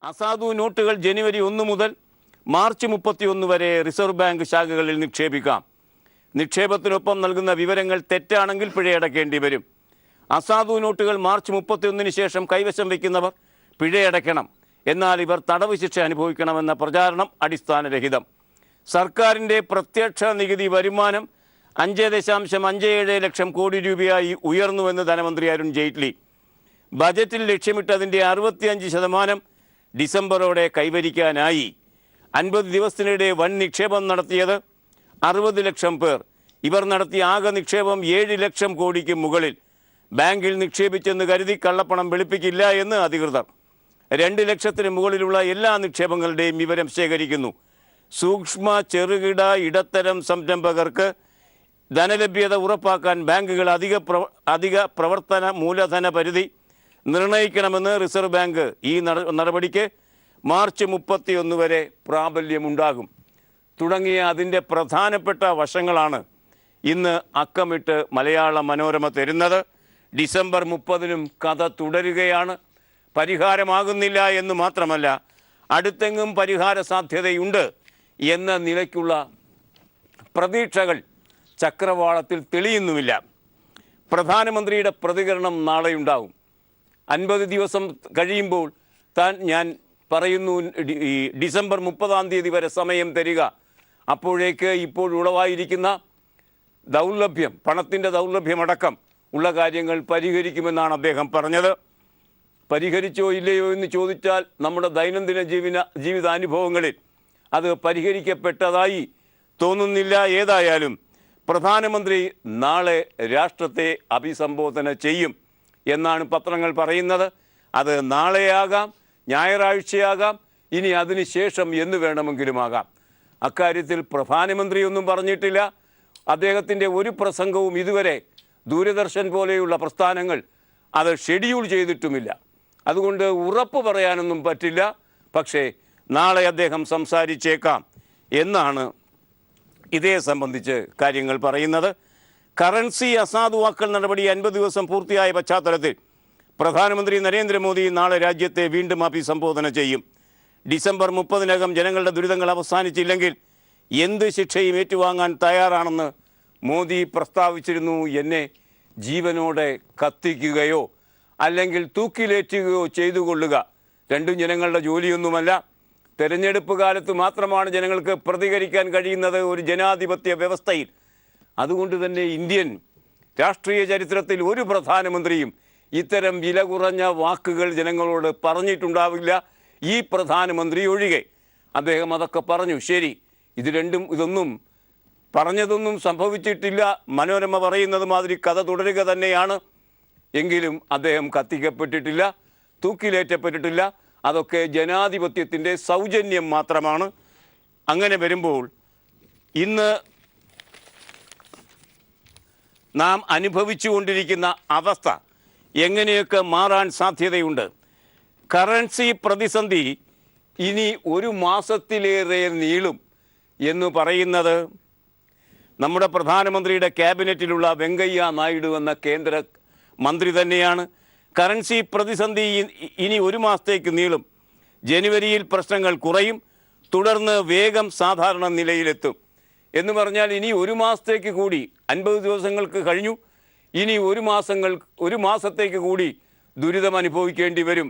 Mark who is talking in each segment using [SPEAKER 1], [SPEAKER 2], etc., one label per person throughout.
[SPEAKER 1] അസാധു നോട്ടുകൾ ജനുവരി 1 മുതൽ മാർച്ച് 31 വരെ റിസർവ് ബാങ്ക് ശാഖകളിൽ നിക്ഷേപിക്കാം. നിക്ഷേപത്തിനൊപ്പം നൽകുന്ന വിവരങ്ങൾ തെറ്റാണെങ്കിൽ പിഴയടക്കേണ്ടി വരും. അസാധു നോട്ടുകൾ മാർച്ച് 31 ശേഷം കൈവശം വയ്ക്കുന്നവർ പിഴയടയ്ക്കണം. എന്നാൽ ഇവർ തടവ് ശിക്ഷ അനുഭവിക്കണമെന്ന പ്രചാരണം അടിസ്ഥാനരഹിതം. സർക്കാരിൻ്റെ പ്രത്യക്ഷ നികുതി വരുമാനം 5.57 ലക്ഷം കോടി രൂപയായി ഉയർന്നുവെന്ന് ധനമന്ത്രി അരുൺ ജെയ്റ്റ്ലി. ബജറ്റിൽ ലക്ഷ്യമിട്ടതിൻ്റെ 65% ഡിസംബറോടെ കൈവരിക്കാനായി. 50 ദിവസത്തിനിടെ വൻ നിക്ഷേപം നടത്തിയത് 60 ലക്ഷം പേർ. ഇവർ നടത്തിയ ആകെ നിക്ഷേപം 7 ലക്ഷം കോടിക്ക് മുകളിൽ. ബാങ്കിൽ നിക്ഷേപിച്ചെന്ന് കരുതി കള്ളപ്പണം വെളുപ്പിക്കില്ല എന്ന് അധികൃതർ. 2 ലക്ഷത്തിന് മുകളിലുള്ള എല്ലാ നിക്ഷേപങ്ങളുടെയും വിവരം ശേഖരിക്കുന്നു. സൂക്ഷ്മ ചെറുകിട ഇടത്തരം സംരംഭകർക്ക് ധനലഭ്യത ഉറപ്പാക്കാൻ ബാങ്കുകൾ അധിക പ്രവർത്തന മൂലധന പരിധി നിർണ്ണയിക്കണമെന്ന് റിസർവ് ബാങ്ക്. ഈ നടപടിക്ക് മാർച്ച് 31 വരെ പ്രാബല്യമുണ്ടാകും. തുടങ്ങിയ അതിൻ്റെ പ്രധാനപ്പെട്ട വശങ്ങളാണ് ഇന്ന് അക്കമിട്ട് മലയാള മനോരമ തരുന്നത്. ഡിസംബർ 30-നും കഥ തുടരുകയാണ്. പരിഹാരമാകുന്നില്ല എന്ന് മാത്രമല്ല, അടുത്തെങ്ങും പരിഹാര സാധ്യതയുണ്ട് എന്ന നിലയ്ക്കുള്ള പ്രതീക്ഷകൾ ചക്രവാളത്തിൽ തെളിയുന്നുമില്ല. പ്രധാനമന്ത്രിയുടെ പ്രതികരണം നാളെയുണ്ടാകും. 50 ദിവസം കഴിയുമ്പോൾ ഞാൻ പറയുന്നു, ഈ ഡിസംബർ 30-ാം തീയതി വരെ സമയം തരിക. അപ്പോഴേക്ക് ഇപ്പോൾ ഉളവായിരിക്കുന്ന ദൗർലഭ്യം, പണത്തിൻ്റെ ദൗർലഭ്യമടക്കം ഉള്ള കാര്യങ്ങൾ പരിഹരിക്കുമെന്നാണ് അദ്ദേഹം പറഞ്ഞത്. പരിഹരിച്ചോ ഇല്ലയോ എന്ന് ചോദിച്ചാൽ നമ്മുടെ ദൈനംദിന ജീവിതാനുഭവങ്ങളിൽ അത് പരിഹരിക്കപ്പെട്ടതായി തോന്നുന്നില്ല. ഏതായാലും പ്രധാനമന്ത്രി നാളെ രാഷ്ട്രത്തെ അഭിസംബോധന ചെയ്യും എന്നാണ് പത്രങ്ങൾ പറയുന്നത്. അത് നാളെയാകാം, ഞായറാഴ്ചയാകാം, ഇനി അതിനുശേഷം എന്ന് വേണമെങ്കിലുമാകാം. അക്കാര്യത്തിൽ പ്രധാനമന്ത്രിയൊന്നും പറഞ്ഞിട്ടില്ല. അദ്ദേഹത്തിൻ്റെ ഒരു പ്രസംഗവും ഇതുവരെ ദൂരദർശൻ പോലെയുള്ള പ്രസ്ഥാനങ്ങൾ അത് ഷെഡ്യൂൾ ചെയ്തിട്ടുമില്ല. അതുകൊണ്ട് ഉറപ്പ് പറയാനൊന്നും പറ്റില്ല. പക്ഷേ നാളെ അദ്ദേഹം സംസാരിച്ചേക്കാം എന്നാണ് ഇതേ സംബന്ധിച്ച് കാര്യങ്ങൾ പറയുന്നത്. കറൻസി അസാധുവാക്കൽ നടപടി 50 ദിവസം പൂർത്തിയായ പശ്ചാത്തലത്തിൽ പ്രധാനമന്ത്രി നരേന്ദ്രമോദി നാളെ രാജ്യത്തെ വീണ്ടും അഭിസംബോധന ചെയ്യും. ഡിസംബർ 30-നകം ജനങ്ങളുടെ ദുരിതങ്ങൾ അവസാനിച്ചില്ലെങ്കിൽ എന്ത് ശിക്ഷയും ഏറ്റുവാങ്ങാൻ തയ്യാറാണെന്ന് മോദി പ്രസ്താവിച്ചിരുന്നു. എന്നെ ജീവനോടെ കത്തിക്കുകയോ അല്ലെങ്കിൽ തൂക്കിലേറ്റുകയോ ചെയ്തുകൊള്ളുക രണ്ടും ജനങ്ങളുടെ ജോലിയൊന്നുമല്ല. തെരഞ്ഞെടുപ്പ് കാലത്ത് മാത്രമാണ് ജനങ്ങൾക്ക് പ്രതികരിക്കാൻ കഴിയുന്നത് ഒരു ജനാധിപത്യ വ്യവസ്ഥയിൽ. അതുകൊണ്ട് തന്നെ ഇന്ത്യൻ രാഷ്ട്രീയ ചരിത്രത്തിൽ ഒരു പ്രധാനമന്ത്രിയും ഇത്തരം വില കുറഞ്ഞ വാക്കുകൾ ജനങ്ങളോട് പറഞ്ഞിട്ടുണ്ടാവില്ല, ഈ പ്രധാനമന്ത്രി ഒഴികെ. അദ്ദേഹം അതൊക്കെ പറഞ്ഞു. ശരി, ഇതൊന്നും പറഞ്ഞതൊന്നും സംഭവിച്ചിട്ടില്ല. മനോരമ പറയുന്നത് മാതിരി കഥ തുടരുക തന്നെയാണ്. എങ്കിലും അദ്ദേഹം കത്തിക്കപ്പെട്ടിട്ടില്ല, തൂക്കിലേറ്റപ്പെട്ടിട്ടില്ല. അതൊക്കെ ജനാധിപത്യത്തിൻ്റെ സൗജന്യം മാത്രമാണ്. അങ്ങനെ വരുമ്പോൾ ഇന്ന് നാം അനുഭവിച്ചുകൊണ്ടിരിക്കുന്ന അവസ്ഥ എങ്ങനെയൊക്കെ മാറാൻ സാധ്യതയുണ്ട്? കറൻസി പ്രതിസന്ധി ഇനി 1 മാസത്തിലേറെ നീളും എന്ന് പറയുന്നത് നമ്മുടെ പ്രധാനമന്ത്രിയുടെ ക്യാബിനറ്റിലുള്ള വെങ്കയ്യ നായിഡു എന്ന കേന്ദ്ര മന്ത്രി തന്നെയാണ്. കറൻസി പ്രതിസന്ധി ഇനി 1 മാസത്തേക്ക് നീളും. ജനുവരിയിൽ പ്രശ്നങ്ങൾ കുറയും, തുടർന്ന് വേഗം സാധാരണ നിലയിലെത്തും എന്ന് പറഞ്ഞാൽ ഇനി 1 മാസത്തേക്ക് കൂടി, 50 ദിവസങ്ങൾക്ക് കഴിഞ്ഞു, ഇനി 1 മാസത്തേക്ക് കൂടി ദുരിതം അനുഭവിക്കേണ്ടി വരും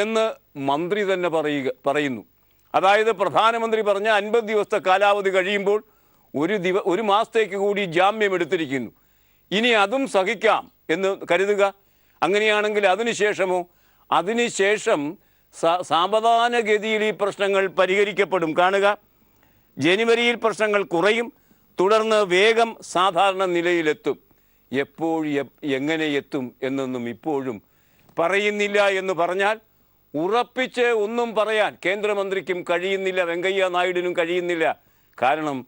[SPEAKER 1] എന്ന് മന്ത്രി തന്നെ പറയുന്നു. അതായത് പ്രധാനമന്ത്രി പറഞ്ഞ 50 ദിവസത്തെ കാലാവധി കഴിയുമ്പോൾ 1 മാസത്തേക്ക് കൂടി ജാമ്യം എടുത്തിരിക്കുന്നു. ഇനി അതും സഹിക്കാം എന്ന് കരുതുക. അങ്ങനെയാണെങ്കിൽ അതിനുശേഷം സാവധാനഗതിയിൽ ഈ പ്രശ്നങ്ങൾ പരിഹരിക്കപ്പെടും. കാണുക, ജനുവരിയിൽ പ്രശ്നങ്ങൾ കുറയും, തുടർന്ന് വേഗം സാധാരണ നിലയിലെത്തും. എങ്ങനെ എത്തും എന്നൊന്നും ഇപ്പോഴും പറയുന്നില്ല എന്ന് പറഞ്ഞാൽ ഉറപ്പിച്ച് ഒന്നും പറയാൻ കേന്ദ്രമന്ത്രിക്കും കഴിയുന്നില്ല, വെങ്കയ്യ നായിഡുവിനും കഴിയുന്നില്ല. കാരണം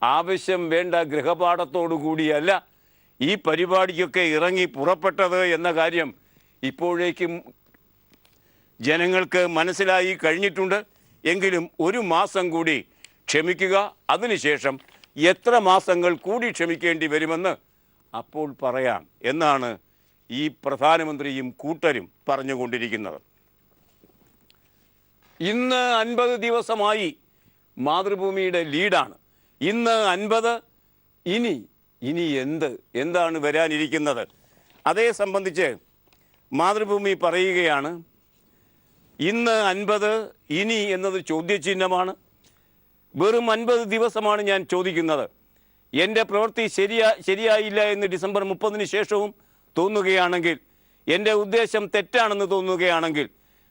[SPEAKER 1] ആവശ്യം വേണ്ട ഗൃഹപാഠത്തോടു കൂടിയല്ല ഈ പരിപാടിക്കൊക്കെ ഇറങ്ങി പുറപ്പെട്ടത് എന്ന കാര്യം ഇപ്പോഴേക്കും ജനങ്ങൾക്ക് മനസ്സിലായി കഴിഞ്ഞിട്ടുണ്ട്. എങ്കിലും 1 മാസം കൂടി ക്ഷമിക്കുക, അതിനുശേഷം എത്ര മാസങ്ങൾ കൂടി ക്ഷമിക്കേണ്ടി വരുമെന്ന് അപ്പോൾ പറയാം എന്നാണ് ഈ പ്രധാനമന്ത്രിയും കൂട്ടരും പറഞ്ഞുകൊണ്ടിരിക്കുന്നത്. ഇന്ന് 50 ദിവസമായി മാതൃഭൂമിയുടെ ലീഡാണ്. ഇന്ന് 50, ഇനി എന്താണ് വരാനിരിക്കുന്നത്? അതേ സംബന്ധിച്ച് മാതൃഭൂമി പറയുകയാണ്, ഇന്ന് 50 ഇനി എന്നത് ചോദ്യചിഹ്നമാണ്. വെറും 50 ദിവസമാണ് ഞാൻ ചോദിക്കുന്നത്. എൻ്റെ പ്രവൃത്തി ശരിയായില്ല എന്ന് ഡിസംബർ 30-ന് ശേഷവും തോന്നുകയാണെങ്കിൽ, എൻ്റെ ഉദ്ദേശം തെറ്റാണെന്ന് തോന്നുകയാണെങ്കിൽ,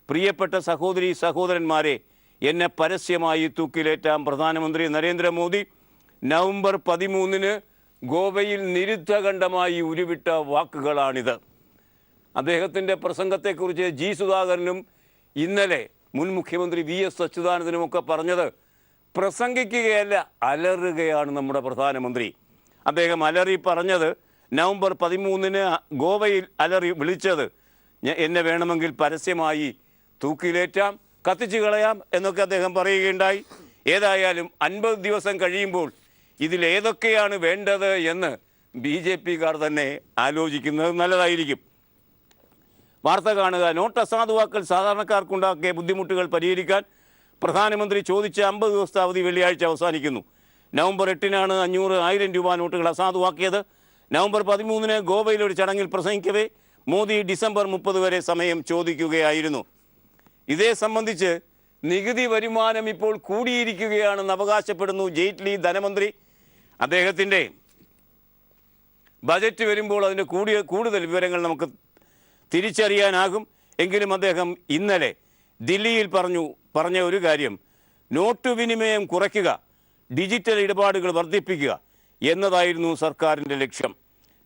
[SPEAKER 1] പ്രിയപ്പെട്ട സഹോദരി സഹോദരന്മാരെ, എന്നെ പരസ്യമായി തൂക്കിലേറ്റാം. പ്രധാനമന്ത്രി നരേന്ദ്രമോദി നവംബർ 13-ന് ഗോവയിൽ നിരുദ്ധഖണ്ഡമായി ഉരുവിട്ട വാക്കുകളാണിത്. അദ്ദേഹത്തിൻ്റെ പ്രസംഗത്തെക്കുറിച്ച് ജി സുധാകരനും ഇന്നലെ മുൻ മുഖ്യമന്ത്രി VS അച്യുതാനന്ദനുമൊക്കെ പറഞ്ഞത്, പ്രസംഗിക്കുകയല്ല, അലറുകയാണ് നമ്മുടെ പ്രധാനമന്ത്രി. അദ്ദേഹം അലറി പറഞ്ഞത്, നവംബർ 13-ന് ഗോവയിൽ അലറി വിളിച്ചത്, എന്നെ വേണമെങ്കിൽ പരസ്യമായി തൂക്കിലേറ്റാം, കത്തിച്ചു കളയാം എന്നൊക്കെ അദ്ദേഹം പറയുകയുണ്ടായി. ഏതായാലും 50 ദിവസം കഴിയുമ്പോൾ ഇതിലേതൊക്കെയാണ് വേണ്ടത് എന്ന് BJP-കാർ തന്നെ ആലോചിക്കുന്നത് നല്ലതായിരിക്കും. വാർത്ത കാണുക. നോട്ട് അസാധുവാക്കൽ സാധാരണക്കാർക്കുണ്ടാക്കിയ ബുദ്ധിമുട്ടുകൾ പരിഹരിക്കാൻ പ്രധാനമന്ത്രി ചോദിച്ച 50 ദിവസത്തെ അവധി വെള്ളിയാഴ്ച അവസാനിക്കുന്നു. നവംബർ 8-നാണ് 500, 1000 രൂപ നോട്ടുകൾ അസാധുവാക്കിയത്. നവംബർ 13-ന് ഗോവയിൽ ഒരു ചടങ്ങിൽ പ്രസംഗിക്കവേ മോദി ഡിസംബർ 30 വരെ സമയം ചോദിക്കുകയായിരുന്നു. ഇതേ സംബന്ധിച്ച് നികുതി വരുമാനം ഇപ്പോൾ കൂടിയിരിക്കുകയാണെന്ന് അവകാശപ്പെടുന്നു ജെയ്റ്റ്ലി ധനമന്ത്രി. അദ്ദേഹത്തിൻ്റെ ബജറ്റ് വരുമ്പോൾ അതിൻ്റെ കൂടുതൽ വിവരങ്ങൾ നമുക്ക് തിരിച്ചറിയാനാകും. എങ്കിലും അദ്ദേഹം ഇന്നലെ ദില്ലിയിൽ പറഞ്ഞ ഒരു കാര്യം, നോട്ട് വിനിമയം കുറയ്ക്കുക, ഡിജിറ്റൽ ഇടപാടുകൾ വർദ്ധിപ്പിക്കുക എന്നതായിരുന്നു സർക്കാരിൻ്റെ ലക്ഷ്യം.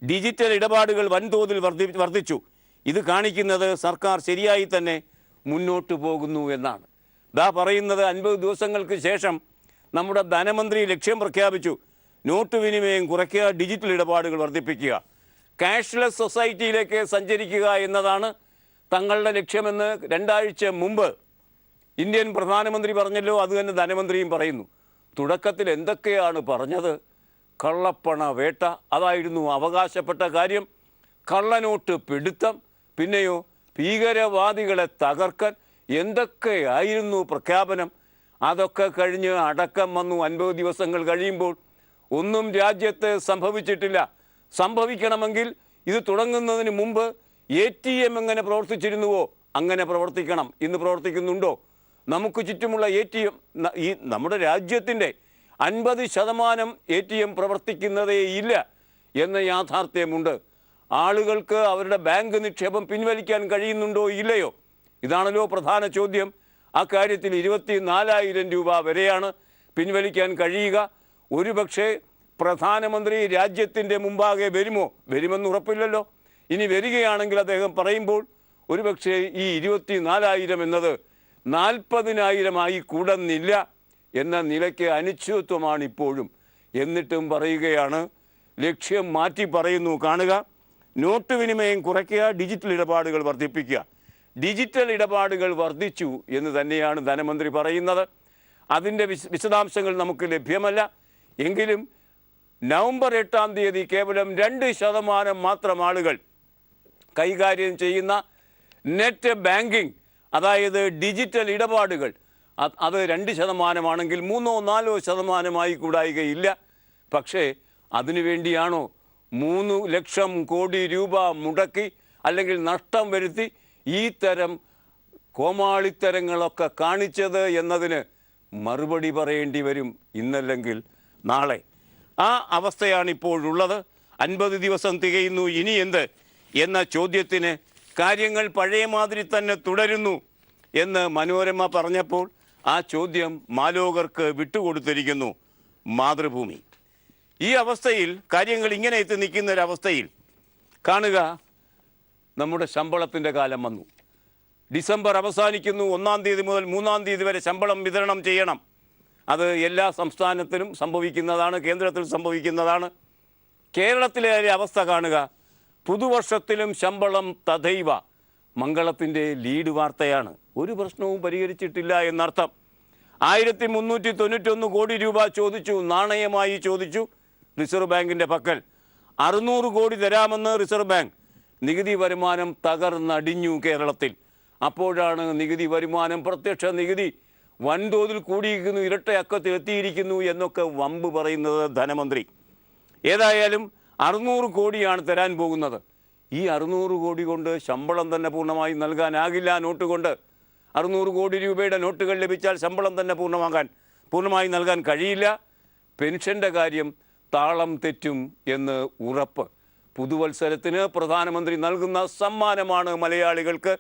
[SPEAKER 1] ഡിജിറ്റൽ ഇടപാടുകൾ വൻതോതിൽ വർദ്ധിച്ചു. ഇത് കാണിക്കുന്നത് സർക്കാർ ശരിയായി തന്നെ മുന്നോട്ട് പോകുന്നു എന്നാണ്. പറയുന്നത് 50 ദിവസങ്ങൾക്ക് ശേഷം നമ്മുടെ ധനമന്ത്രി ലക്ഷ്യം പ്രഖ്യാപിച്ചു. നോട്ട് വിനിമയം കുറയ്ക്കുക, ഡിജിറ്റൽ ഇടപാടുകൾ വർദ്ധിപ്പിക്കുക, ക്യാഷ്ലെസ് സൊസൈറ്റിയിലേക്ക് സഞ്ചരിക്കുക എന്നതാണ് തങ്ങളുടെ ലക്ഷ്യമെന്ന് 2 ആഴ്ച മുമ്പ് ഇന്ത്യൻ പ്രധാനമന്ത്രി പറഞ്ഞല്ലോ. അതുതന്നെ ധനമന്ത്രിയും പറയുന്നു. തുടക്കത്തിൽ എന്തൊക്കെയാണ് പറഞ്ഞത്? കള്ളപ്പണ വേട്ട, അതായിരുന്നു അവകാശപ്പെട്ട കാര്യം. കള്ളനോട്ട് പിടുത്തം, പിന്നെയോ ഭീകരവാദികളെ തകർക്കൽ, എന്തൊക്കെയായിരുന്നു പ്രഖ്യാപനം. അതൊക്കെ കഴിഞ്ഞ് അടക്കം വന്നു. 50 ദിവസങ്ങൾ കഴിയുമ്പോൾ ഒന്നും രാജ്യത്ത് സംഭവിച്ചിട്ടില്ല. സംഭവിക്കണമെങ്കിൽ ഇത് തുടങ്ങുന്നതിന് മുമ്പ് ATM എങ്ങനെ പ്രവർത്തിച്ചിരുന്നുവോ അങ്ങനെ പ്രവർത്തിക്കണം. ഇന്ന് പ്രവർത്തിക്കുന്നുണ്ടോ? നമുക്ക് ചുറ്റുമുള്ള ATM, ഈ നമ്മുടെ രാജ്യത്തിൻ്റെ 50% ATM പ്രവർത്തിക്കുന്നതേ ഇല്ല എന്ന യാഥാർത്ഥ്യമുണ്ട്. ആളുകൾക്ക് അവരുടെ ബാങ്ക് നിക്ഷേപം പിൻവലിക്കാൻ കഴിയുന്നുണ്ടോ ഇല്ലയോ? ഇതാണല്ലോ പ്രധാന ചോദ്യം. അക്കാര്യത്തിൽ 24,000 രൂപ വരെയാണ് പിൻവലിക്കാൻ കഴിയുക. ഒരുപക്ഷെ പ്രധാനമന്ത്രി രാജ്യത്തിൻ്റെ മുമ്പാകെ വരുമെന്ന് ഉറപ്പില്ലല്ലോ. ഇനി വരികയാണെങ്കിൽ അദ്ദേഹം പറയുമ്പോൾ ഒരുപക്ഷെ ഈ 24,000 എന്നത് 40,000 കൂടുന്നില്ല എന്ന നിലയ്ക്ക് അനിശ്ചിതത്വമാണ് ഇപ്പോഴും. എന്നിട്ടും പറയുകയാണ്, ലക്ഷ്യം മാറ്റി പറയുന്നു. കാണുക, നോട്ട് വിനിമയം കുറയ്ക്കുക, ഡിജിറ്റൽ ഇടപാടുകൾ വർദ്ധിപ്പിക്കുക. ഡിജിറ്റൽ ഇടപാടുകൾ വർദ്ധിച്ചു എന്ന് തന്നെയാണ് ധനമന്ത്രി പറയുന്നത്. അതിൻ്റെ വിശദാംശങ്ങൾ നമുക്ക് ലഭ്യമല്ല. എങ്കിലും നവംബർ 8-ാം തീയതി കേവലം 2% മാത്രം ആളുകൾ കൈകാര്യം ചെയ്യുന്ന നെറ്റ് ബാങ്കിങ്, അതായത് ഡിജിറ്റൽ ഇടപാടുകൾ, അത് 2% 3-4% കൂടായികയില്ല. പക്ഷേ അതിനുവേണ്ടിയാണോ 3 ലക്ഷം കോടി രൂപ മുടക്കി അല്ലെങ്കിൽ നഷ്ടം വരുത്തി ഈ തരം കോമാളിത്തരങ്ങളൊക്കെ കാണിച്ചത് എന്നതിന് മറുപടി പറയേണ്ടി വരും ഇന്നല്ലെങ്കിൽ നാളെ. ആ അവസ്ഥയാണ് ഇപ്പോഴുള്ളത്. 50 ദിവസം തികയുന്നു, ഇനി എന്ത് എന്ന ചോദ്യത്തിന് കാര്യങ്ങൾ പഴയ മാതിരി തന്നെ തുടരുന്നു എന്ന് മനോരമ പറഞ്ഞപ്പോൾ ആ ചോദ്യം മാലോകർക്ക് വിട്ടുകൊടുത്തിരിക്കുന്നു മാതൃഭൂമി. ഈ അവസ്ഥയിൽ, കാര്യങ്ങൾ ഇങ്ങനെ എത്തി നിൽക്കുന്നൊരവസ്ഥയിൽ കാണുക, നമ്മുടെ ശമ്പളത്തിൻ്റെ കാലം വന്നു. ഡിസംബർ അവസാനിക്കുന്നു. 1-ാം തീയതി മുതൽ 3-ാം തീയതി വരെ ശമ്പളം വിതരണം ചെയ്യണം. അത് എല്ലാ സംസ്ഥാനത്തിലും സംഭവിക്കുന്നതാണ്, കേന്ദ്രത്തിൽ സംഭവിക്കുന്നതാണ്. കേരളത്തിലെ അവസ്ഥ കാണുക, പുതുവർഷത്തിലും ശമ്പളം തഥൈവ. മംഗളത്തിൻ്റെ ലീഡ് വാർത്തയാണ്. ഒരു പ്രശ്നവും പരിഹരിച്ചിട്ടില്ല എന്നർത്ഥം. 1391 കോടി രൂപ ചോദിച്ചു, നാണയമായി ചോദിച്ചു റിസർവ് ബാങ്കിൻ്റെ പക്കൽ. 600 കോടി തരാമെന്ന് റിസർവ് ബാങ്ക്. നികുതി വരുമാനം തകർന്നടിഞ്ഞു കേരളത്തിൽ. അപ്പോഴാണ് നികുതി വരുമാനം, പ്രത്യക്ഷ നികുതി വൻതോതിൽ കൂടിയിരിക്കുന്നു, ഇരട്ടയക്കത്തിൽ എത്തിയിരിക്കുന്നു എന്നൊക്കെ വമ്പ് പറയുന്നത് ധനമന്ത്രി. ഏതായാലും 600 കോടിയാണ് തരാൻ പോകുന്നത്. ഈ 600 കോടി കൊണ്ട് ശമ്പളം തന്നെ പൂർണ്ണമായി നൽകാനാകില്ല. നോട്ട് കൊണ്ട് 600 കോടി രൂപയുടെ നോട്ടുകൾ ലഭിച്ചാൽ ശമ്പളം തന്നെ പൂർണ്ണമായി നൽകാൻ കഴിയില്ല. പെൻഷൻ്റെ കാര്യം താളം തെറ്റും എന്ന് ഉറപ്പ്. പുതുവത്സരത്തിന് പ്രധാനമന്ത്രി നൽകുന്ന സമ്മാനമാണ് മലയാളികൾക്ക്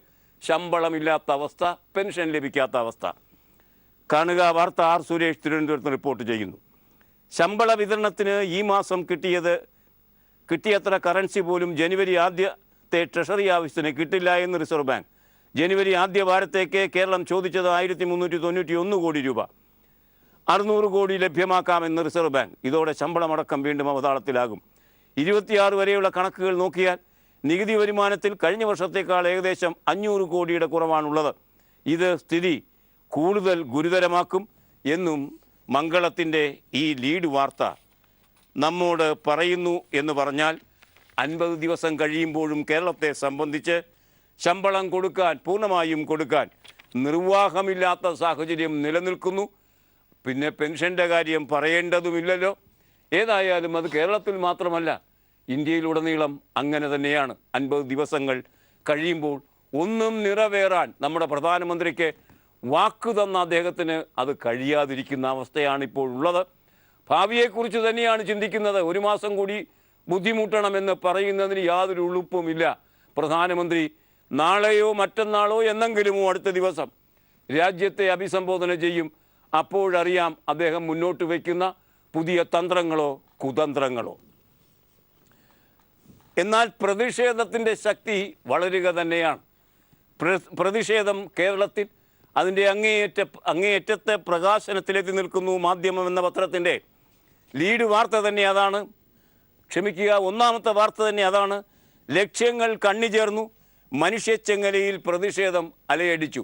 [SPEAKER 1] ശമ്പളമില്ലാത്ത അവസ്ഥ, പെൻഷൻ ലഭിക്കാത്ത അവസ്ഥ. കാണുക വാർത്ത. ആർ സുരേഷ് തിരുവനന്തപുരത്ത് റിപ്പോർട്ട് ചെയ്യുന്നു. ശമ്പള വിതരണത്തിന് ഈ മാസം കിട്ടിയത്ര കറൻസി പോലും ജനുവരി ആദ്യത്തെ ട്രഷറി ആവശ്യത്തിന് കിട്ടില്ല എന്ന് റിസർവ് ബാങ്ക്. ജനുവരി ആദ്യ വാരത്തേക്ക് കേരളം ചോദിച്ചത് 1391 കോടി രൂപ. 600 കോടി ലഭ്യമാക്കാമെന്ന് റിസർവ് ബാങ്ക്. ഇതോടെ ശമ്പളമടക്കം വീണ്ടും അവതാളത്തിലാകും. 26 വരെയുള്ള കണക്കുകൾ നോക്കിയാൽ നികുതി വരുമാനത്തിൽ കഴിഞ്ഞ വർഷത്തേക്കാൾ ഏകദേശം 500 കോടിയുടെ കുറവാണുള്ളത്. ഇത് സ്ഥിതി കൂടുതൽ ഗുരുതരമാക്കും എന്നും മംഗളത്തിൻ്റെ ഈ ലീഡ് വാർത്ത നമ്മോട് പറയുന്നു. എന്ന് പറഞ്ഞാൽ 50 ദിവസം കഴിയുമ്പോഴും കേരളത്തെ സംബന്ധിച്ച് ശമ്പളം പൂർണ്ണമായും കൊടുക്കാൻ നിർവാഹമില്ലാത്ത സാഹചര്യം നിലനിൽക്കുന്നു. പിന്നെ പെൻഷൻ്റെ കാര്യം പറയേണ്ടതുമില്ലല്ലോ. ഏതായാലും അത് കേരളത്തിൽ മാത്രമല്ല, ഇന്ത്യയിലുടനീളം അങ്ങനെ തന്നെയാണ്. 50 ദിവസങ്ങൾ കഴിയുമ്പോൾ ഒന്നും നിറവേറാൻ നമ്മുടെ പ്രധാനമന്ത്രിക്ക് വാക്ക് തന്ന അദ്ദേഹത്തിന് അത് കഴിയാതിരിക്കുന്ന അവസ്ഥയാണ് ഇപ്പോൾ ഉള്ളത്. ഭാവിയെക്കുറിച്ച് തന്നെയാണ് ചിന്തിക്കുന്നത്. 1 മാസം കൂടി ബുദ്ധിമുട്ടണമെന്ന് പറയുന്നതിന് യാതൊരു ഉളുപ്പുമില്ല. പ്രധാനമന്ത്രി നാളെയോ മറ്റന്നാളോ എന്നെങ്കിലുമോ അടുത്ത ദിവസം രാജ്യത്തെ അഭിസംബോധന ചെയ്യും. അപ്പോഴറിയാം അദ്ദേഹം മുന്നോട്ട് വയ്ക്കുന്ന പുതിയ തന്ത്രങ്ങളോ കുതന്ത്രങ്ങളോ. എന്നാൽ പ്രതിഷേധത്തിൻ്റെ ശക്തി വളരുക തന്നെയാണ്. പ്രതിഷേധം കേരളത്തിൽ അതിൻ്റെ അങ്ങേയറ്റത്തെ പ്രകാശനത്തിലെത്തി നിൽക്കുന്നു. മാധ്യമം എന്ന പത്രത്തിൻ്റെ ലീഡ് വാർത്ത തന്നെ അതാണ്. ഒന്നാമത്തെ വാർത്ത തന്നെ അതാണ്. ലക്ഷ്യങ്ങൾ കണ്ണിചേർന്നു, മനുഷ്യച്ചെങ്ങലയിൽ പ്രതിഷേധം അലയടിച്ചു.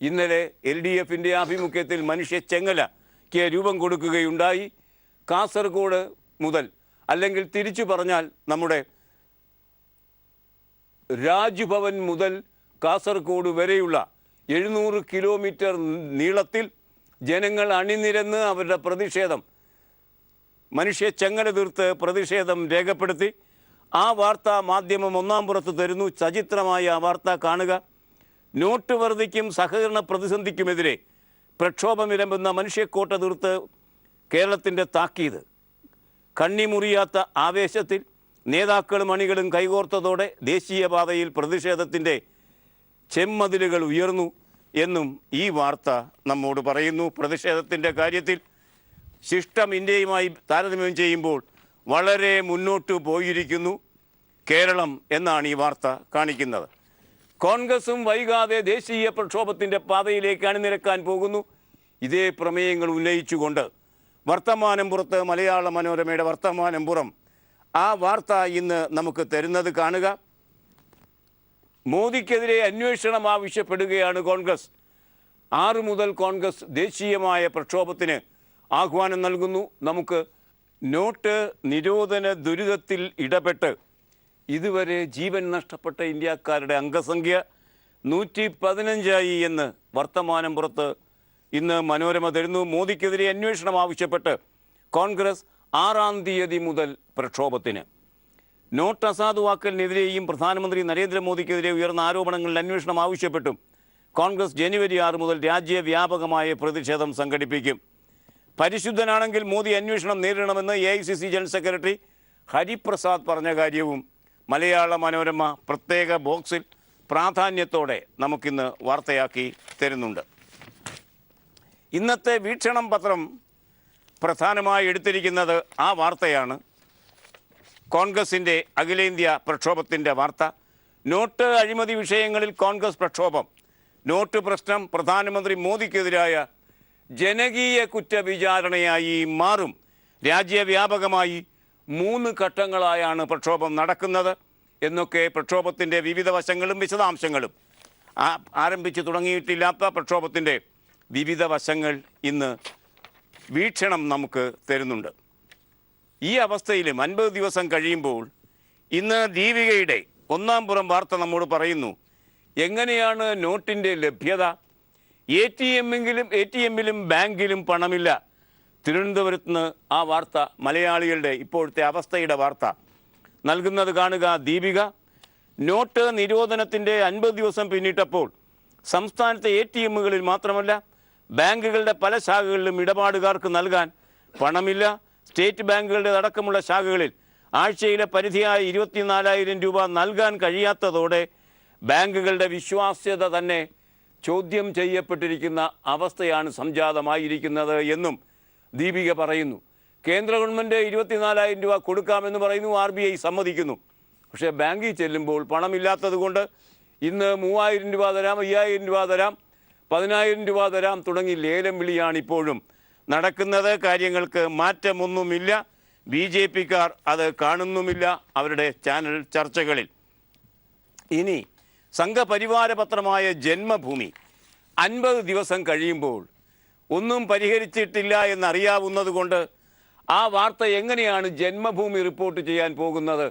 [SPEAKER 1] ഇന്നലെ LDFിൻ്റെ ആഭിമുഖ്യത്തിൽ മനുഷ്യച്ചെങ്ങലയ്ക്ക് രൂപം കൊടുക്കുകയുണ്ടായി. കാസർഗോഡ് മുതൽ, അല്ലെങ്കിൽ തിരിച്ചു പറഞ്ഞാൽ നമ്മുടെ രാജ്ഭവൻ മുതൽ കാസർഗോഡ് വരെയുള്ള 700 കിലോമീറ്റർ നീളത്തിൽ ജനങ്ങൾ അണിനിരന്ന് അവരുടെ പ്രതിഷേധം, മനുഷ്യച്ചെങ്ങല തീർത്ത് പ്രതിഷേധം രേഖപ്പെടുത്തി. ആ വാർത്ത മാധ്യമം ഒന്നാം പുറത്ത് തരുന്നു. സചിത്രമായ ആ വാർത്ത കാണുക. നോട്ട് വർദ്ധിക്കും സഹകരണ പ്രതിസന്ധിക്കുമെതിരെ പ്രക്ഷോഭമിരമ്പുന്ന മനുഷ്യക്കോട്ട തീർത്ത് കേരളത്തിൻ്റെ താക്കീത്. കണ്ണിമുറിയാത്ത ആവേശത്തിൽ നേതാക്കളും അണികളും കൈകോർത്തതോടെ ദേശീയപാതയിൽ പ്രതിഷേധത്തിൻ്റെ ചെമ്മതിലുകൾ ഉയർന്നു എന്നും ഈ വാർത്ത നമ്മോട് പറയുന്നു. പ്രതിഷേധത്തിൻ്റെ കാര്യത്തിൽ ശിഷ്ടം ഇന്ത്യയുമായി താരതമ്യം ചെയ്യുമ്പോൾ വളരെ മുന്നോട്ട് പോയിരിക്കുന്നു കേരളം എന്നാണ് ഈ വാർത്ത കാണിക്കുന്നത്. കോൺഗ്രസും വൈകാതെ ദേശീയ പ്രക്ഷോഭത്തിൻ്റെ പാതയിലേക്ക് അണിനിരക്കാൻ പോകുന്നു. ഇതേ പ്രമേയങ്ങൾ ഉന്നയിച്ചുകൊണ്ട് വർത്തമാനം പുറത്ത്, മലയാള മനോരമയുടെ വർത്തമാനം പുറം ആ വാർത്ത ഇന്ന് നമുക്ക് തരുന്നത് കാണുക. മോദിക്കെതിരെ അന്വേഷണം ആവശ്യപ്പെടുകയാണ് കോൺഗ്രസ്. 6 മുതൽ കോൺഗ്രസ് ദേശീയമായ പ്രക്ഷോഭത്തിന് ആഹ്വാനം നൽകുന്നു. നമുക്ക് നോട്ട് നിരോധന ദുരിതത്തിൽ ഇടപെട്ട് ഇതുവരെ ജീവൻ നഷ്ടപ്പെട്ട ഇന്ത്യക്കാരുടെ അംഗസംഖ്യ 115 എന്ന് വർത്തമാനം പുറത്ത് ഇന്ന് മനോരമ തരുന്നു. മോദിക്കെതിരെ അന്വേഷണം ആവശ്യപ്പെട്ട് കോൺഗ്രസ് 6-ാം തീയതി മുതൽ പ്രക്ഷോഭത്തിന്. നോട്ട് അസാധുവാക്കലിനെതിരെയും പ്രധാനമന്ത്രി നരേന്ദ്രമോദിക്കെതിരെ ഉയർന്ന ആരോപണങ്ങളിൽ അന്വേഷണം ആവശ്യപ്പെട്ടും കോൺഗ്രസ് ജനുവരി 6 മുതൽ രാജ്യവ്യാപകമായ പ്രതിഷേധം സംഘടിപ്പിക്കും. പരിശുദ്ധനാണെങ്കിൽ മോദി അന്വേഷണം നേരിടണമെന്ന് AICC ജനറൽ സെക്രട്ടറി ഹരിപ്രസാദ് പറഞ്ഞ കാര്യവും മലയാള മനോരമ പ്രത്യേക ബോക്സിൽ പ്രാധാന്യത്തോടെ നമുക്കിന്ന് വാർത്തയാക്കി തരുന്നുണ്ട്. ഇന്നത്തെ വീക്ഷണം പത്രം പ്രധാനമായി എടുത്തിരിക്കുന്നത് ആ വാർത്തയാണ്. കോൺഗ്രസിൻ്റെ അഖിലേന്ത്യാ പ്രക്ഷോഭത്തിൻ്റെ വാർത്ത. നോട്ട് അഴിമതി വിഷയങ്ങളിൽ കോൺഗ്രസ് പ്രക്ഷോഭം. നോട്ട് പ്രശ്നം പ്രധാനമന്ത്രി മോദിക്കെതിരായ ജനകീയ കുറ്റവിചാരണയായി മാറും. രാജ്യവ്യാപകമായി 3 ഘട്ടങ്ങളായാണ് പ്രക്ഷോഭം നടക്കുന്നത് എന്നൊക്കെ പ്രക്ഷോഭത്തിൻ്റെ വിവിധ വശങ്ങളും വിശദാംശങ്ങളും, ആരംഭിച്ചു തുടങ്ങിയിട്ടില്ലാത്ത പ്രക്ഷോഭത്തിൻ്റെ വിവിധ വശങ്ങൾ ഇന്ന് വീക്ഷണം നമുക്ക് തരുന്നുണ്ട്. ഈ അവസ്ഥയിലും 50 ദിവസം കഴിയുമ്പോൾ ഇന്ന് ദീപികയുടെ ഒന്നാം പുറം വാർത്ത നമ്മോട് പറയുന്നു, എങ്ങനെയാണ് നോട്ടിൻ്റെ ലഭ്യത? എ ടി എമ്മിലും ബാങ്കിലും പണമില്ല. തിരുവനന്തപുരത്ത് നിന്ന് ആ വാർത്ത, മലയാളികളുടെ ഇപ്പോഴത്തെ അവസ്ഥയുടെ വാർത്ത നൽകുന്നത് കാണുക ദീപിക. നോട്ട് നിരോധനത്തിൻ്റെ 50 ദിവസം പിന്നിട്ടപ്പോൾ സംസ്ഥാനത്തെ എ ടി എമ്മുകളിൽ മാത്രമല്ല ബാങ്കുകളുടെ പല ശാഖകളിലും ഇടപാടുകാർക്ക് നൽകാൻ പണമില്ല. സ്റ്റേറ്റ് ബാങ്കുകളുടെ അടക്കമുള്ള ശാഖകളിൽ ആഴ്ചയിലെ പരിധിയായ 24,000 രൂപ നൽകാൻ കഴിയാത്തതോടെ ബാങ്കുകളുടെ വിശ്വാസ്യത തന്നെ ചോദ്യം ചെയ്യപ്പെട്ടിരിക്കുന്ന അവസ്ഥയാണ് സംജാതമായിരിക്കുന്നത് എന്നും ദീപിക പറയുന്നു. കേന്ദ്ര ഗവൺമെൻറ് 24,000 രൂപ കൊടുക്കാമെന്ന് പറയുന്നു, RBI സമ്മതിക്കുന്നു. പക്ഷേ ബാങ്കിൽ ചെല്ലുമ്പോൾ പണമില്ലാത്തത് കൊണ്ട് ഇന്ന് 3,000 രൂപ തരാം, 5,000 രൂപ തരാം, 10,000 രൂപ തരാം തുടങ്ങി ലേലം വിളിയാണ് ഇപ്പോഴും നടക്കുന്നത്. കാര്യങ്ങൾക്ക് മാറ്റമൊന്നുമില്ല. BJPക്കാർ അത് കാണുന്നുമില്ല അവരുടെ ചാനൽ ചർച്ചകളിൽ. ഇനി സംഘപരിവാര പത്രമായ ജന്മഭൂമി 50 ദിവസം കഴിയുമ്പോൾ ഒന്നും പരിഹരിച്ചിട്ടില്ല എന്നറിയാവുന്നത് കൊണ്ട് ആ വാർത്ത എങ്ങനെയാണ് ജന്മഭൂമി റിപ്പോർട്ട് ചെയ്യാൻ പോകുന്നത്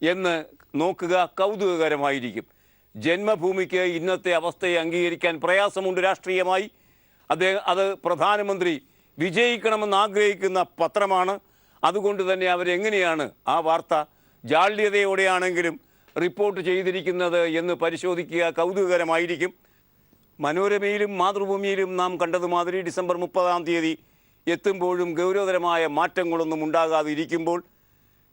[SPEAKER 1] എന്ന് നോക്കുക, കൗതുകകരമായിരിക്കും. ജന്മഭൂമിക്ക് ഇന്നത്തെ അവസ്ഥയെ അംഗീകരിക്കാൻ പ്രയാസമുണ്ട് രാഷ്ട്രീയമായി. അത് പ്രധാനമന്ത്രി വിജയിക്കണമെന്ന് ആഗ്രഹിക്കുന്ന പത്രമാണ്. അതുകൊണ്ട് തന്നെ അവരെങ്ങനെയാണ് ആ വാർത്ത ജാള്യതയോടെയാണെങ്കിലും റിപ്പോർട്ട് ചെയ്തിരിക്കുന്നത് എന്ന് പരിശോധിക്കുക, കൗതുകകരമായിരിക്കും. മനോരമയിലും മാതൃഭൂമിയിലും നാം കണ്ടതുമാതിരി ഡിസംബർ 30-ാം തീയതി എത്തുമ്പോഴും ഗൗരവതരമായ മാറ്റങ്ങളൊന്നും ഉണ്ടാകാതിരിക്കുമ്പോൾ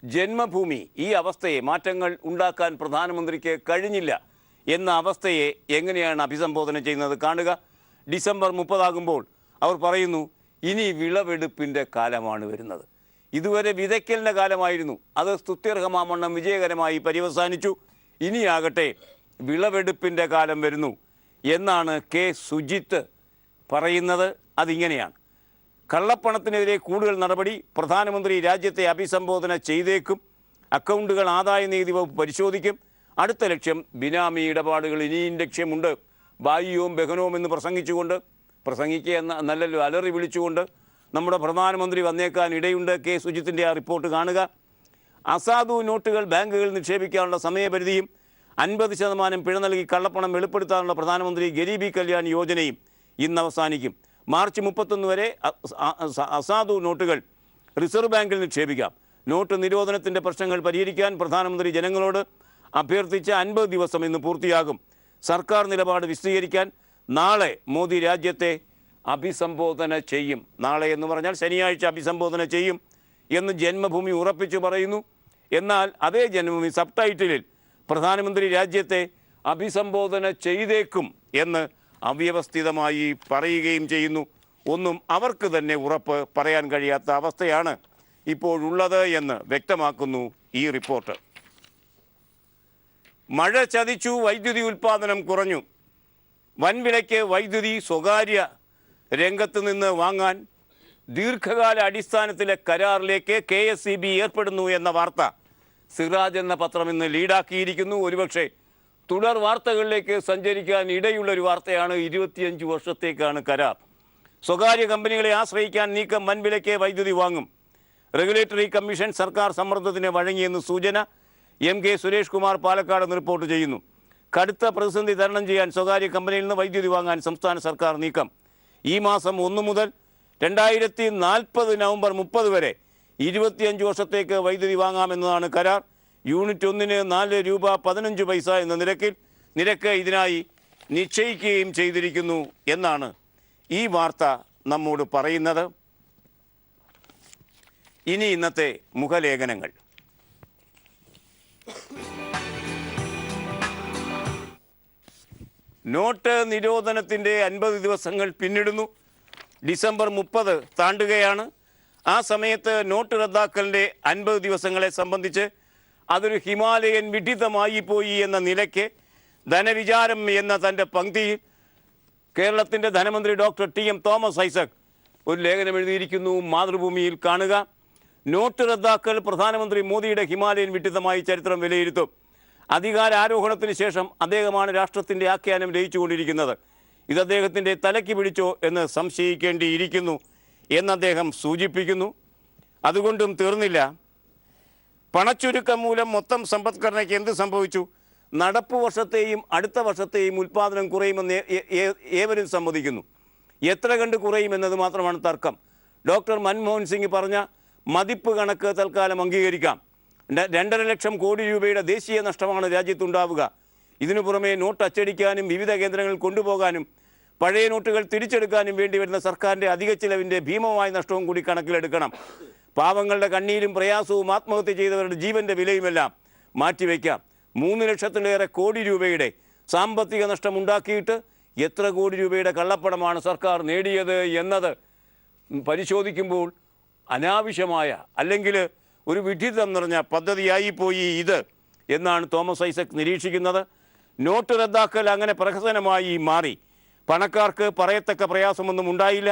[SPEAKER 1] ജന്മഭൂമി ഈ അവസ്ഥയെ, മാറ്റങ്ങൾ ഉണ്ടാക്കാൻ പ്രധാനമന്ത്രിക്ക് കഴിഞ്ഞില്ല എന്ന അവസ്ഥയെ എങ്ങനെയാണ് അഭിസംബോധന ചെയ്യുന്നത് കാണുക. ഡിസംബർ 30 അവർ പറയുന്നു, ഇനി വിളവെടുപ്പിൻ്റെ കാലമാണ് വരുന്നത്. ഇതുവരെ വിതയ്ക്കലിൻ്റെ കാലമായിരുന്നു, അത് സ്തുത്യർഹമാവണ്ണം വിജയകരമായി പര്യവസാനിച്ചു. ഇനിയാകട്ടെ വിളവെടുപ്പിൻ്റെ കാലം വരുന്നു എന്നാണ് കെ സുജിത്ത് പറയുന്നത്. അതിങ്ങനെയാണ്: കള്ളപ്പണത്തിനെതിരെ കൂടുതൽ നടപടി, പ്രധാനമന്ത്രി രാജ്യത്തെ അഭിസംബോധന ചെയ്തേക്കും, അക്കൗണ്ടുകൾ ആദായ നികുതി വകുപ്പ് പരിശോധിക്കും, അടുത്ത ലക്ഷ്യം ബിനാമി ഇടപാടുകൾ, ഇനിയും ലക്ഷ്യമുണ്ട്. ബായിയോം ബഹനോം എന്ന് പ്രസംഗിക്കുക നല്ലല്ലോ, അലറി വിളിച്ചുകൊണ്ട് നമ്മുടെ പ്രധാനമന്ത്രി വന്നേക്കാൻ ഇടയുണ്ട്. കെ സുജിത്തിൻ്റെ ആ റിപ്പോർട്ട് കാണുക. അസാധു നോട്ടുകൾ ബാങ്കുകളിൽ നിക്ഷേപിക്കാനുള്ള സമയപരിധിയും 50% പിഴ നൽകി കള്ളപ്പണം വെളിപ്പെടുത്താനുള്ള പ്രധാനമന്ത്രി ഗരീബി കല്യാൺ യോജനയും ഇന്ന് അവസാനിക്കും. മാർച്ച് 31 വരെ അസാധു നോട്ടുകൾ റിസർവ് ബാങ്കിൽ നിക്ഷേപിക്കാം. നോട്ട് നിരോധനത്തിൻ്റെ പ്രശ്നങ്ങൾ പരിഹരിക്കാൻ പ്രധാനമന്ത്രി ജനങ്ങളോട് അഭ്യർത്ഥിച്ച 50 ദിവസം ഇന്ന് പൂർത്തിയാകും. സർക്കാർ നിലപാട് വിശദീകരിക്കാൻ നാളെ മോദി രാജ്യത്തെ അഭിസംബോധന ചെയ്യും. നാളെ എന്ന് പറഞ്ഞാൽ ശനിയാഴ്ച അഭിസംബോധന ചെയ്യും എന്ന് ജന്മഭൂമി ഉറപ്പിച്ചു പറയുന്നു. എന്നാൽ അതേ ജന്മഭൂമി സബ്ടൈറ്റിലിൽ പ്രധാനമന്ത്രി രാജ്യത്തെ അഭിസംബോധന ചെയ്തേക്കും എന്ന് അവ്യവസ്ഥിതമായി പറയുകയും ചെയ്യുന്നു. ഒന്നും അവർക്ക് തന്നെ ഉറപ്പ് പറയാൻ കഴിയാത്ത അവസ്ഥയാണ് ഇപ്പോഴുള്ളത് എന്ന് വ്യക്തമാക്കുന്നു ഈ റിപ്പോർട്ട്. മഴ ചതിച്ചു, വൈദ്യുതി ഉൽപ്പാദനം കുറഞ്ഞു. വൻവിലയ്ക്ക് വൈദ്യുതി സ്വകാര്യ രംഗത്ത് നിന്ന് വാങ്ങാൻ ദീർഘകാല അടിസ്ഥാനത്തിലെ കരാറിലേക്ക് KSEB ഏർപ്പെടുന്നു എന്ന വാർത്ത സിറാജ് എന്ന പത്രം ഇന്ന് ലീഡാക്കിയിരിക്കുന്നു. ഒരുപക്ഷെ തുടർ വാർത്തകളിലേക്ക് സഞ്ചരിക്കാൻ ഇടയുള്ളൊരു വാർത്തയാണ്. 25 വർഷത്തേക്കാണ് കരാർ. സ്വകാര്യ കമ്പനികളെ ആശ്രയിക്കാൻ നീക്കം, വൻവിലയ്ക്ക് വൈദ്യുതി വാങ്ങും. റെഗുലേറ്ററി കമ്മീഷൻ സർക്കാർ സമ്മർദ്ദത്തിന് വഴങ്ങിയെന്ന് സൂചന. MK സുരേഷ് കുമാർ പാലക്കാട് റിപ്പോർട്ട് ചെയ്യുന്നു. കടുത്ത പ്രതിസന്ധി തരണം ചെയ്യാൻ സ്വകാര്യ കമ്പനിയിൽ നിന്ന് വൈദ്യുതി വാങ്ങാൻ സംസ്ഥാന സർക്കാർ നീക്കം. ഈ മാസം 1 മുതൽ 2040 നവംബർ 30 വരെ 25 വർഷത്തേക്ക് വൈദ്യുതി വാങ്ങാമെന്നതാണ് കരാർ. യൂണിറ്റ് 1-ന് 4 രൂപ 15 പൈസ എന്ന നിരക്ക് ഇതിനായി നിശ്ചയിക്കുകയും ചെയ്തിരിക്കുന്നു എന്നാണ് ഈ വാർത്ത നമ്മോട് പറയുന്നത്. ഇനി ഇന്നത്തെ മുഖലേഖനങ്ങൾ. നോട്ട് നിരോധനത്തിൻ്റെ 50 ദിവസങ്ങൾ പിന്നിടുന്നു. ഡിസംബർ 30 താണ്ടുകയാണ്. ആ സമയത്ത് നോട്ട് റദ്ദാക്കലിൻ്റെ 50 ദിവസങ്ങളെ സംബന്ധിച്ച് അതൊരു ഹിമാലയൻ വിഡിതമായി പോയി എന്ന നിലയ്ക്ക് ധനവിചാരം എന്ന തൻ്റെ പങ്ക്തിയിൽ കേരളത്തിൻ്റെ ധനമന്ത്രി ഡോക്ടർ TM തോമസ് ഐസക് ഒരു ലേഖനം എഴുതിയിരിക്കുന്നു. മാതൃഭൂമിയിൽ കാണുക. നോട്ട് റദ്ദാക്കൽ പ്രധാനമന്ത്രി മോദിയുടെ ഹിമാലയൻ വിഡിതമായി ചരിത്രം വിലയിരുത്തും. അധികാരാരോഹണത്തിന് ശേഷം അദ്ദേഹമാണ് രാഷ്ട്രത്തിൻ്റെ ആഖ്യാനം രചിച്ചുകൊണ്ടിരിക്കുന്നത്. ഇത് അദ്ദേഹത്തിൻ്റെ തലയ്ക്ക് പിടിച്ചോ എന്ന് സംശയിക്കേണ്ടിയിരിക്കുന്നു എന്ന് അദ്ദേഹം സൂചിപ്പിക്കുന്നു. അതുകൊണ്ടും തീർന്നില്ല. പണച്ചുരുക്കം മൂലം മൊത്തം സമ്പദ്ഘടനയ്ക്ക് എന്ത് സംഭവിച്ചു? നടപ്പ് വർഷത്തെയും അടുത്ത വർഷത്തെയും ഉൽപ്പാദനം കുറയുമെന്ന് ഏവരും സമ്മതിക്കുന്നു. എത്ര കണ്ട് കുറയുമെന്നത് മാത്രമാണ് തർക്കം. ഡോക്ടർ മൻമോഹൻ സിംഗ് പറഞ്ഞ മതിപ്പ് കണക്ക് തൽക്കാലം അംഗീകരിക്കാം. 2.5 ലക്ഷം കോടി രൂപയുടെ ദേശീയ നഷ്ടമാണ് രാജ്യത്തുണ്ടാവുക. ഇതിനു പുറമെ നോട്ട് അച്ചടിക്കാനും വിവിധ കേന്ദ്രങ്ങളിൽ കൊണ്ടുപോകാനും പഴയ നോട്ടുകൾ തിരിച്ചെടുക്കാനും വേണ്ടി വരുന്ന സർക്കാരിൻ്റെ അധിക ചിലവിൻ്റെ ഭീമമായ നഷ്ടവും കൂടി കണക്കിലെടുക്കണം. പാവങ്ങളുടെ കണ്ണീരും പ്രയാസവും ആത്മഹത്യ ചെയ്തവരുടെ ജീവൻ്റെ വിലയുമെല്ലാം മാറ്റിവെക്കാം. 3 ലക്ഷത്തിലേറെ കോടി രൂപയുടെ സാമ്പത്തിക നഷ്ടമുണ്ടാക്കിയിട്ട് എത്ര കോടി രൂപയുടെ കള്ളപ്പണമാണ് സർക്കാർ നേടിയത് എന്നത് പരിശോധിക്കുമ്പോൾ അനാവശ്യമായ അല്ലെങ്കിൽ ഒരു വിഡ്ഢിത്തം നിറഞ്ഞ പദ്ധതിയായിപ്പോയി ഇത് എന്നാണ് തോമസ് ഐസക് നിരീക്ഷിക്കുന്നത്. നോട്ട് റദ്ദാക്കൽ അങ്ങനെ പ്രഹസനമായി മാറി. പണക്കാർക്ക് പറയത്തക്ക പ്രയാസമൊന്നും ഉണ്ടായില്ല.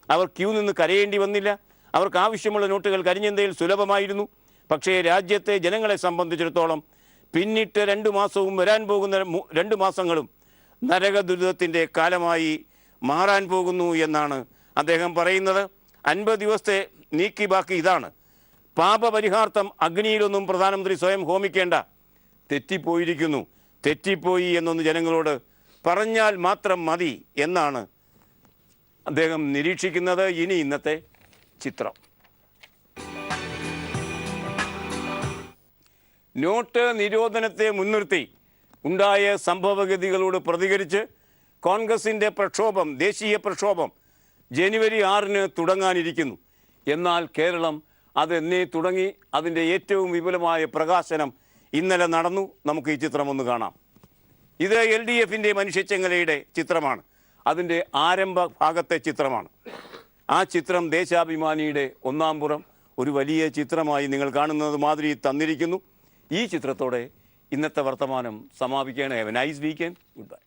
[SPEAKER 1] അവർ ക്യൂ നിന്ന് കരയേണ്ടി വന്നില്ല. അവർക്ക് ആവശ്യമുള്ള നോട്ടുകൾ കരിഞ്ചന്തയിൽ സുലഭമായിരുന്നു. പക്ഷേ രാജ്യത്തെ ജനങ്ങളെ സംബന്ധിച്ചിടത്തോളം പിന്നിട്ട് 2 മാസവും വരാൻ പോകുന്ന 2 മാസങ്ങളും നരക ദുരിതത്തിൻ്റെ കാലമായി മാറാൻ പോകുന്നു എന്നാണ് അദ്ദേഹം പറയുന്നത്. 50 ദിവസത്തെ നീക്കി ബാക്കി ഇതാണ്. പാപപരിഹാർത്ഥം അഗ്നിയിലൊന്നും പ്രധാനമന്ത്രി സ്വയം ഹോമിക്കേണ്ട. തെറ്റിപ്പോയിരിക്കുന്നു, തെറ്റിപ്പോയി എന്നൊന്ന് ജനങ്ങളോട് പറഞ്ഞാൽ മാത്രം മതി എന്നാണ് അദ്ദേഹം നിരീക്ഷിക്കുന്നത്. ഇനി ഇന്നത്തെ ചിത്രം. നോട്ട് നിരോധനത്തെ മുൻനിർത്തി ഉണ്ടായ സംഭവഗതികളോട് പ്രതികരിച്ച് കോൺഗ്രസിൻ്റെ പ്രക്ഷോഭം, ദേശീയ പ്രക്ഷോഭം ജനുവരി 6-ന് തുടങ്ങാനിരിക്കുന്നു. എന്നാൽ കേരളം അതെന്നേ തുടങ്ങി. അതിൻ്റെ ഏറ്റവും വിപുലമായ പ്രകാശനം ഇന്നലെ നടന്നു. നമുക്ക് ഈ ചിത്രം ഒന്ന് കാണാം. ഇത് LDFൻ്റെ മനുഷ്യച്ചെങ്ങലയുടെ ചിത്രമാണ്. അതിൻ്റെ ആരംഭ ഭാഗത്തെ ചിത്രമാണ്. ആ ചിത്രം ദേശാഭിമാനിയുടെ 1-ാം പുറം ഒരു വലിയ ചിത്രമായി നിങ്ങൾ കാണുന്നത് മാതിരി തന്നിരിക്കുന്നു. ഈ ചിത്രത്തോടെ ഇന്നത്തെ വർത്തമാനം സമാപിക്കുകയാണ്. Have a nice weekend. Good bye.